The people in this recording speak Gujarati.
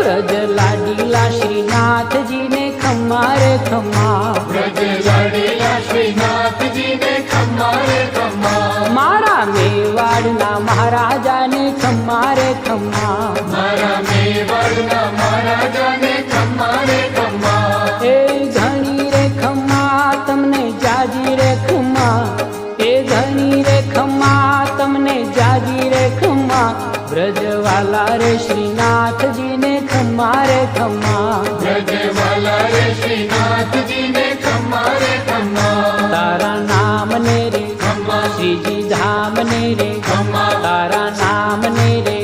વ્રજ લાડીલા શ્રીનાથજી ને ખમ્મા રે ખમ્મા, વ્રજ લાડીલા શ્રીનાથજી ને ખમ્મા રે ખમ્મા, મારા મેવાડના મહારાજાને ખમ્મા રે ખમ્મા, મારા મેવાડના મહારાજાને ખમ્મા રે ખમ્મા, એ ઘણી રે ખમ્મા તમને જાજી રે ખમ્મા, એ ઘણી રે ખમ્મા તમને જાજી રે ખમ્મા, વ્રજવાલા રે શ્રીનાથજી ને ખમ્મા રે ખમ્મા, વ્રજવાલા રે શ્રીનાથજી ને ખમ્મા રે ખમ્મા, તારા નામ ને રે ખમ્મા, શ્રીજી ધામ ને રે ખમ્મા, તારા નામ ને રે